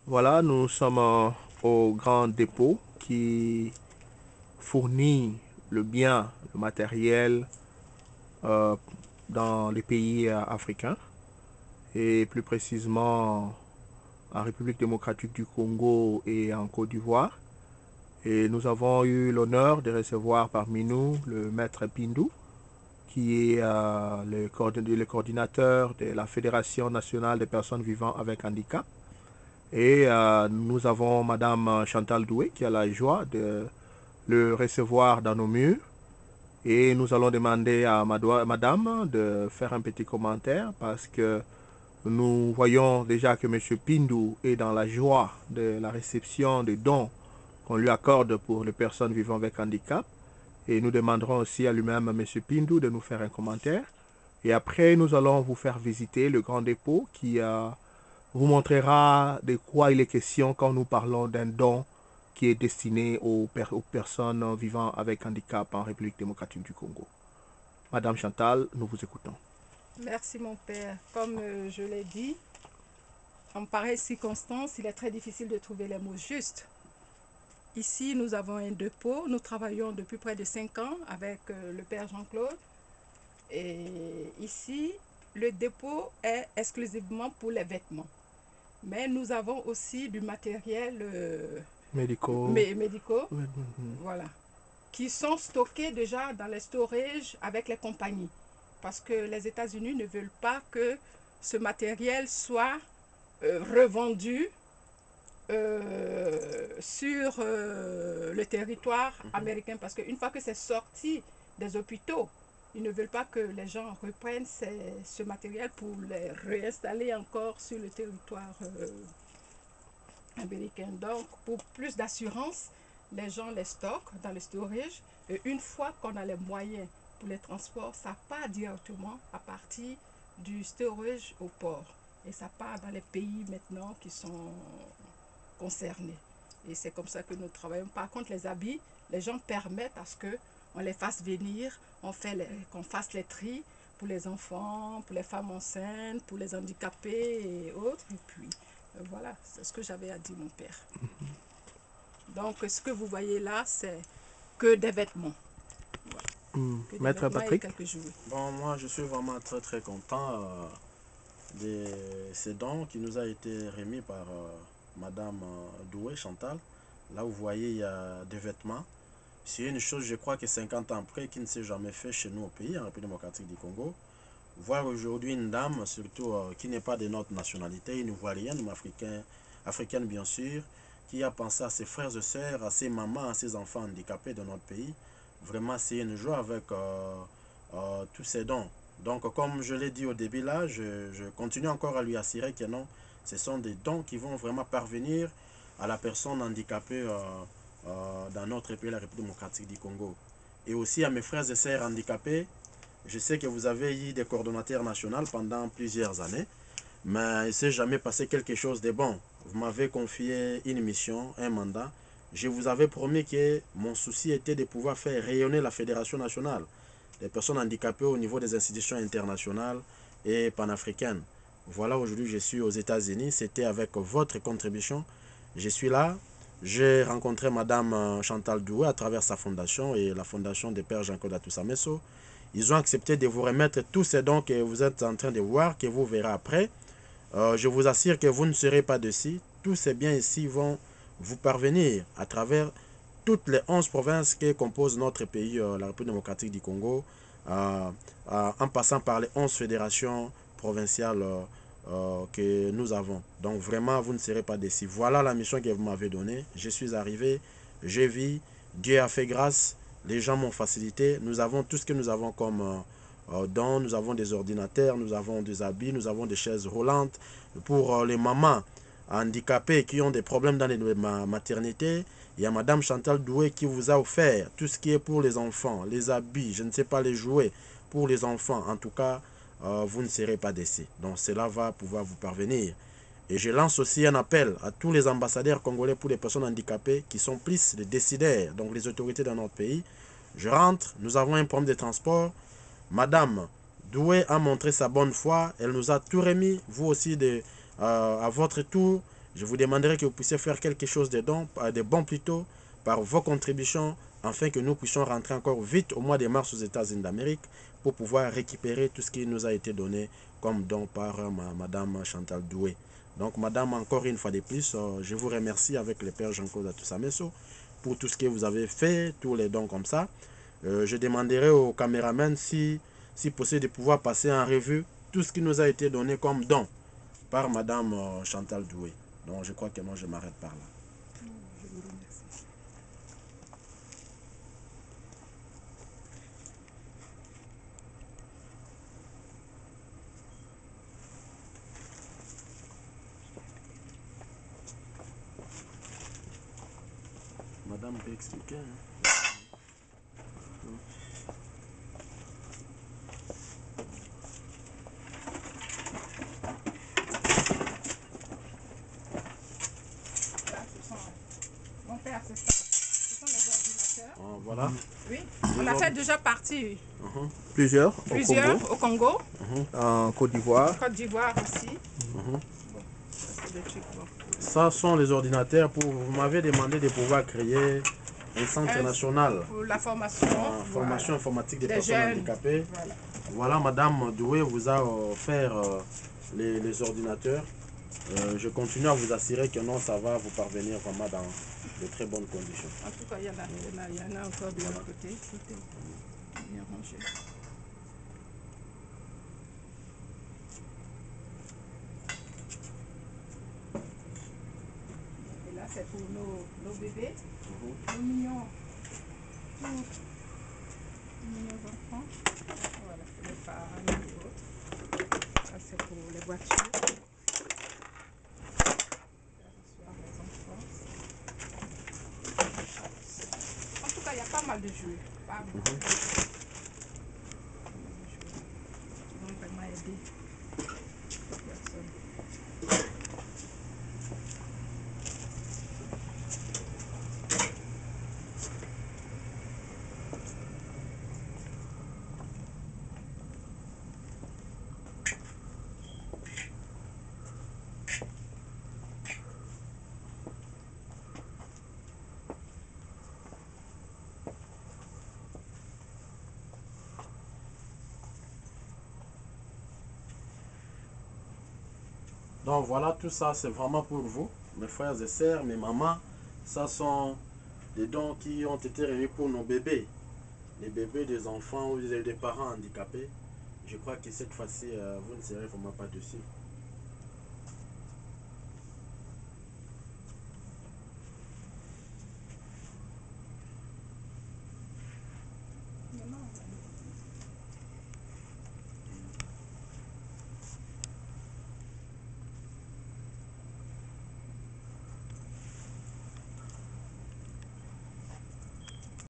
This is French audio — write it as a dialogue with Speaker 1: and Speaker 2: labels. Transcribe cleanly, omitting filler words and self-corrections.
Speaker 1: Voilà, nous sommes au grand dépôt qui fournit le bien, le matériel euh, dans les pays africains et plus précisément en République démocratique du Congo et en Côte d'Ivoire. Et nous avons eu l'honneur de recevoir parmi nous le maître Pindou, qui est le coordinateur de la Fédération nationale des personnes vivant avec handicap. Et nous avons Madame Chantal Doué qui a la joie de le recevoir dans nos murs. Et nous allons demander à Madame de faire un petit commentaire parce que nous voyons déjà que M. Pindou est dans la joie de la réception des dons qu'on lui accorde pour les personnes vivant avec handicap. Et nous demanderons aussi à lui-même, M. Pindou, de nous faire un commentaire. Et après, nous allons vous faire visiter le grand dépôt qui vous montrera de quoi il est question quand nous parlons d'un don qui est destiné aux personnes vivant avec handicap en République démocratique du Congo. Madame Chantal, nous vous écoutons.
Speaker 2: Merci mon père. Comme je l'ai dit, en pareille circonstance, il est très difficile de trouver les mots justes. Ici, nous avons un dépôt. Nous travaillons depuis près de 5 ans avec le père Jean-Claude. Et ici, le dépôt est exclusivement pour les vêtements. Mais nous avons aussi du matériel
Speaker 1: Médicaux.
Speaker 2: médicaux, voilà, qui sont stockés déjà dans les storages avec les compagnies. Parce que les États-Unis ne veulent pas que ce matériel soit revendu sur le territoire américain. Parce qu'une fois que c'est sorti des hôpitaux, ils ne veulent pas que les gens reprennent ce matériel pour les réinstaller encore sur le territoire américain. Donc, pour plus d'assurance, les gens les stockent dans le storage. Et une fois qu'on a les moyens pour les transports, ça part directement à partir du storage au port. Et ça part dans les pays maintenant qui sont concernés. Et c'est comme ça que nous travaillons. Par contre, les habits, les gens permettent à ce qu'on les fasse venir, qu'on fasse les tris pour les enfants, pour les femmes enceintes, pour les handicapés et autres. Et puis, voilà, c'est ce que j'avais à dire, mon père. Donc, ce que vous voyez là, c'est que des vêtements. Voilà. Que des
Speaker 1: Maître
Speaker 2: vêtements et
Speaker 1: Patrick.
Speaker 2: quelques jouets.
Speaker 3: Bon, moi, je suis vraiment très très content de ces dons qui nous a été remis par Madame Doué Chantal. Là, vous voyez, il y a des vêtements. C'est une chose, je crois que 50 ans après, qui ne s'est jamais fait chez nous au pays, en République démocratique du Congo. Voir aujourd'hui une dame, surtout qui n'est pas de notre nationalité, une ivoirienne, mais africaine bien sûr, qui a pensé à ses frères et sœurs, à ses mamans, à ses enfants handicapés de notre pays. Vraiment, c'est une joie avec tous ces dons. Donc, comme je l'ai dit au début là, je continue encore à lui assurer que non, ce sont des dons qui vont vraiment parvenir à la personne handicapée dans notre pays, la République démocratique du Congo. Et aussi à mes frères et sœurs handicapés. Je sais que vous avez eu des coordonnateurs nationaux pendant plusieurs années, mais il ne s'est jamais passé quelque chose de bon. Vous m'avez confié une mission, un mandat. Je vous avais promis que mon souci était de pouvoir faire rayonner la Fédération nationale des personnes handicapées au niveau des institutions internationales et panafricaines. Voilà, aujourd'hui je suis aux États-Unis. C'était avec votre contribution. Je suis là. J'ai rencontré Madame Chantal Doué à travers sa fondation et la fondation des Pères Jean-Claude Atousamesso. Ils ont accepté de vous remettre tous ces dons que vous êtes en train de voir, que vous verrez après. Je vous assure que vous ne serez pas dessus. Tous ces biens ici vont vous parvenir à travers toutes les 11 provinces qui composent notre pays, la République démocratique du Congo, en passant par les 11 fédérations provinciales que nous avons. Donc vraiment, vous ne serez pas déçus. Voilà la mission que vous m'avez donnée. Je suis arrivé, j'ai vu, Dieu a fait grâce, les gens m'ont facilité. Nous avons tout ce que nous avons comme dons. Nous avons des ordinateurs, nous avons des habits, nous avons des chaises roulantes pour les mamans handicapées qui ont des problèmes dans les maternités. Il y a Madame Chantal Doué qui vous a offert tout ce qui est pour les enfants, les habits, je ne sais pas, les jouets pour les enfants. En tout cas, vous ne serez pas déçus. Donc cela va pouvoir vous parvenir. Et je lance aussi un appel à tous les ambassadeurs congolais pour les personnes handicapées qui sont plus les décideurs, donc les autorités dans notre pays. Je rentre, nous avons un problème de transport. Madame Doué a montré sa bonne foi, elle nous a tout remis. Vous aussi, à votre tour, Je vous demanderai que vous puissiez faire quelque chose de bon plutôt, par vos contributions, afin que nous puissions rentrer encore vite au mois de mars aux États-Unis d'Amérique pour pouvoir récupérer tout ce qui nous a été donné comme don par Madame Chantal Doué. Donc, Madame, encore une fois de plus, je vous remercie avec le Père Jean-Claude Atusameso pour tout ce que vous avez fait, tous les dons comme ça. Je demanderai au caméraman si possible de pouvoir passer en revue tout ce qui nous a été donné comme don par Madame Chantal Doué. Donc, je crois que moi, je m'arrête par là.
Speaker 2: Je vous remercie.
Speaker 3: Madame peut expliquer.
Speaker 2: Là, mon père, c'est ça. Ce sont les ordinateurs.
Speaker 3: Voilà.
Speaker 2: Oui, on a fait déjà partie.
Speaker 1: Plusieurs
Speaker 2: Plusieurs au Congo.
Speaker 1: En Côte d'Ivoire.
Speaker 2: Côte d'Ivoire aussi. Bon, ça, c'est des trucs, bon.
Speaker 3: Ça sont les ordinateurs pour. Vous m'avez demandé de pouvoir créer un centre national
Speaker 2: Pour la formation.
Speaker 3: formation informatique des
Speaker 2: Des
Speaker 3: personnes
Speaker 2: jeunes.
Speaker 3: handicapées.
Speaker 2: Voilà.
Speaker 3: Voilà, Madame Doué vous a offert les ordinateurs. Je continue à vous assurer que non, ça va vous parvenir vraiment dans de très bonnes conditions.
Speaker 2: En tout cas, il y en a encore de l'autre côté. Tout est bien rangé. Et là, c'est pour nos bébés, nos mignons, tous mignons enfants. Voilà, c'est les parents et autres. Ça, c'est pour les voitures. En tout cas, il y a pas mal de jeux. Pas beaucoup. Pas mal de jeux qui vont vraiment aider les personnes.
Speaker 3: Donc voilà, tout ça c'est vraiment pour vous, mes frères et sœurs, mes mamans. Ça sont des dons qui ont été remis pour nos bébés. Les bébés des enfants ou des parents handicapés. Je crois que cette fois-ci, vous ne serez vraiment pas dessus.